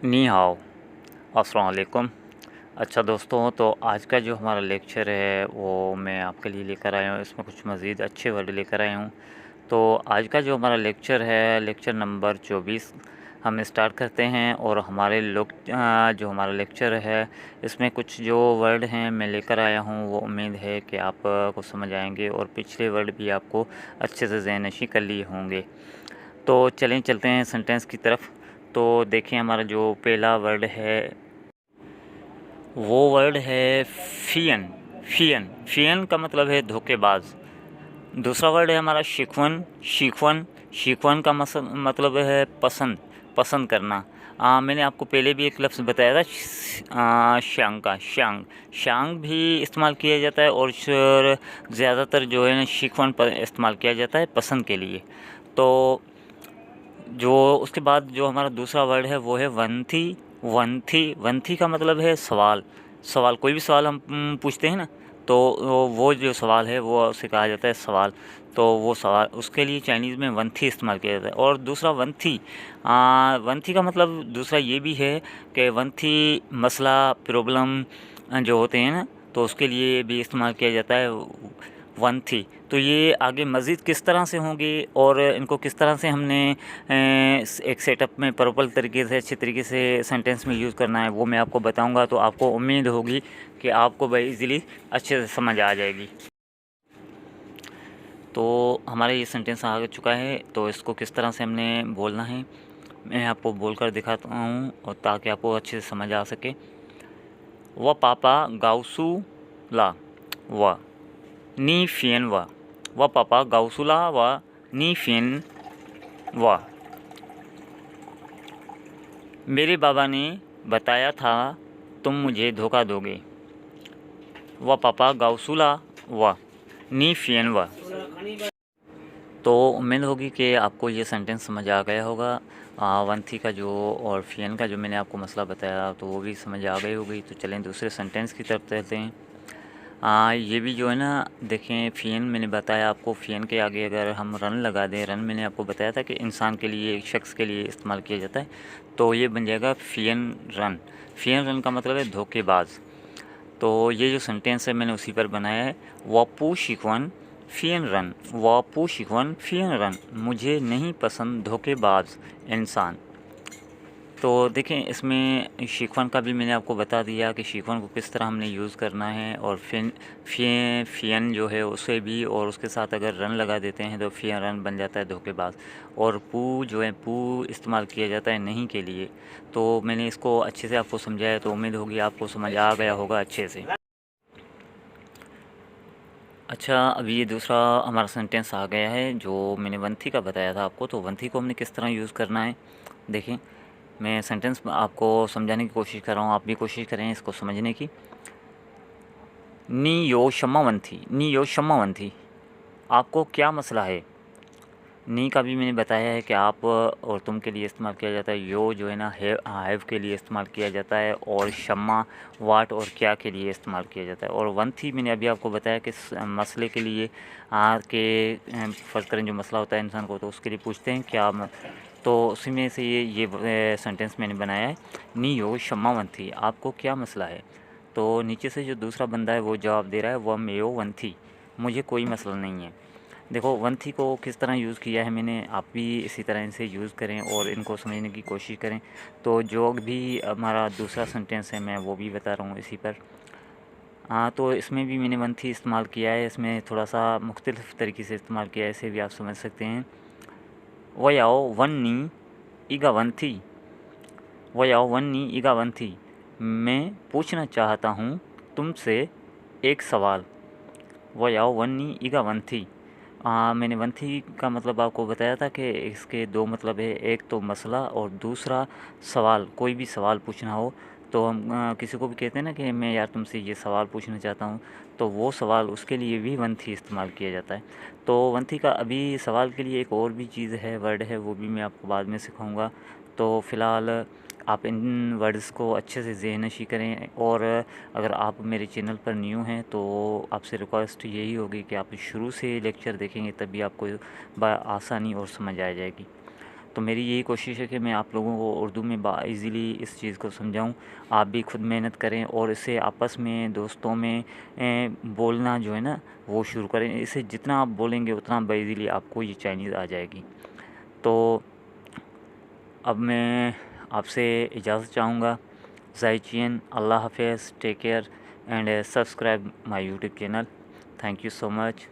नी हाओ, अस्सलाम वालेकुम। अच्छा दोस्तों, तो आज का जो हमारा लेक्चर है वो मैं आपके लिए लेकर आया हूँ। इसमें कुछ मज़ीद अच्छे वर्ड लेकर आया हूँ। तो आज का जो हमारा लेक्चर है, लेक्चर नंबर 24 हम स्टार्ट करते हैं। और हमारे लोग जो हमारा लेक्चर है, इसमें कुछ जो वर्ड हैं मैं लेकर आया हूँ, वो उम्मीद है कि आप को समझ आएंगे और पिछले वर्ड भी आपको अच्छे से ज़हननशीं कर लिए होंगे। तो चलें चलते हैं सेंटेंस की तरफ। तो देखिए, हमारा जो पहला वर्ड है वो वर्ड है फ़ियन। फ़ियन फ़ियन का मतलब है धोखेबाज। दूसरा वर्ड है हमारा शिकवन। शिकवन शिकवन का मतलब है पसंद, पसंद करना। मैंने आपको पहले भी एक लफ्ज़ बताया था शांग का। शांग शांग भी इस्तेमाल किया जाता है और ज़्यादातर जो है ना शिकवन पर इस्तेमाल किया जाता है पसंद के लिए। तो जो उसके बाद जो हमारा दूसरा वर्ड है वो है वंथी। वंथी वंथी का मतलब है सवाल। सवाल, कोई भी सवाल हम पूछते हैं ना, तो वो जो सवाल है वो उसे कहा जाता है सवाल। तो वो सवाल, उसके लिए चाइनीज़ में वंथी इस्तेमाल किया जाता है। और दूसरा वंथी, वंथी का मतलब दूसरा ये भी है कि वंथी मसला, प्रॉब्लम जो होते हैं ना, तो उसके लिए भी इस्तेमाल किया जाता है वंथी। तो ये आगे मज़ीद किस तरह से होंगे और इनको किस तरह से हमने एक सेटअप में प्रॉपर तरीके से, अच्छे तरीके से सेंटेंस में यूज़ करना है, वो मैं आपको बताऊंगा। तो आपको उम्मीद होगी कि आपको भाई इजीली अच्छे से समझ आ जाएगी। तो हमारा ये सेंटेंस आ चुका है, तो इसको किस तरह से हमने बोलना है मैं आपको बोलकर दिखाता हूँ, और ताकि आपको अच्छे से समझ आ सके। व पापा गाउसू ला व नी फियन व पापा गाउसुला व नी फियन व। मेरे बाबा ने बताया था तुम मुझे धोखा दोगे। व पापा गाउसुला व नी फियन व। तो उम्मीद होगी कि आपको ये सेंटेंस समझ आ गया होगा। वंथी का जो और फियन का जो मैंने आपको मसला बताया, तो वो भी समझ आ गई होगी। तो चलें दूसरे सेंटेंस की तरफ चलते हैं। ये भी जो है ना, देखें, फ़ियन मैंने बताया आपको, फ़ियन के आगे अगर हम रन लगा दें, रन मैंने आपको बताया था कि इंसान के लिए, एक शख्स के लिए इस्तेमाल किया जाता है, तो ये बन जाएगा फ़ियन रन। फ़ियन रन का मतलब है धोखेबाज। तो ये जो सेंटेंस है मैंने उसी पर बनाया है। वापू शिकवन फ़ियन रन। वापू शिकवन फ़ियन रन, मुझे नहीं पसंद धोखेबाज इंसान। तो देखें, इसमें शिकवन का भी मैंने आपको बता दिया कि शिकवन को किस तरह हमने यूज़ करना है। और फ़ियन जो है उसे भी, और उसके साथ अगर रन लगा देते हैं तो फ़ियन रन बन जाता है धोखेबाज। और पू जो है, पू इस्तेमाल किया जाता है नहीं के लिए। तो मैंने इसको अच्छे से आपको समझाया, तो उम्मीद होगी आपको समझ आ गया होगा अच्छे से। अच्छा, अभी ये दूसरा हमारा सेंटेंस आ गया है जो मैंने वंथी का बताया था आपको। तो वंथी को हमने किस तरह यूज़ करना है, देखें, मैं सेंटेंस आपको समझाने की कोशिश कर रहा हूँ, आप भी कोशिश करें इसको समझने की। नी यो शम्मावंथी, नी यो शम्मावंथी, आपको क्या मसला है। नी का भी मैंने बताया है कि आप और तुम के लिए इस्तेमाल किया जाता है। यो जो है ना, हैव के लिए इस्तेमाल किया जाता है। और शम्मा वाट और क्या के लिए इस्तेमाल किया जाता है। और वंथी मैंने अभी आपको बताया कि मसले के लिए, फ़र्ज़ करें जो मसला होता है इंसान को, तो उसके लिए पूछते हैं क्या तो उसी में से ये सेंटेंस मैंने बनाया है। नी यो शम्मावंथी, आपको क्या मसला है। तो नीचे से जो दूसरा बंदा है वो जवाब दे रहा है, वह मेयो वंथी, मुझे कोई मसला नहीं है। देखो, वंथी को किस तरह यूज़ किया है मैंने, आप भी इसी तरह से यूज़ करें और इनको समझने की कोशिश करें। तो जो भी हमारा दूसरा सेंटेंस है मैं वो भी बता रहा हूँ इसी पर। तो इसमें भी मैंने वंथी इस्तेमाल किया है, इसमें थोड़ा सा मुख्तलिफ़ तरीके से इस्तेमाल किया है, इसे भी आप समझ सकते हैं। वयाओ वन्नी ईगा वंथी, वयाओ वन्नी ईगा वंथी, मैं पूछना चाहता हूँ तुमसे एक सवाल। वयाओ वन्नी ईगा वंथी, मैंने वंथी का मतलब आपको बताया था कि इसके दो मतलब है, एक तो मसला और दूसरा सवाल। कोई भी सवाल पूछना हो तो हम किसी को भी कहते हैं ना कि मैं यार तुमसे ये सवाल पूछना चाहता हूँ, तो वो सवाल, उसके लिए भी वंथी इस्तेमाल किया जाता है। तो वंथी का अभी सवाल के लिए एक और भी चीज़ है, वर्ड है, वो भी मैं आपको बाद में सिखाऊंगा। तो फ़िलहाल आप इन वर्ड्स को अच्छे से ज़हननशीं करें। और अगर आप मेरे चैनल पर न्यू हैं तो आपसे रिक्वेस्ट यही होगी कि आप शुरू से लेक्चर देखेंगे, तभी आपको आसानी और समझ आ जाएगी। तो मेरी यही कोशिश है कि मैं आप लोगों को उर्दू में ईज़िली इस चीज़ को समझाऊँ। आप भी खुद मेहनत करें और इसे आपस में दोस्तों में बोलना जो है ना वो शुरू करें। इसे जितना आप बोलेंगे उतना ईज़िली आपको ये चाइनीज़ आ जाएगी। तो अब मैं आपसे इजाज़त चाहूँगा। ज़ाइचियन, अल्लाह हाफ़िज़, take care and subscribe my YouTube channel. Thank you so much.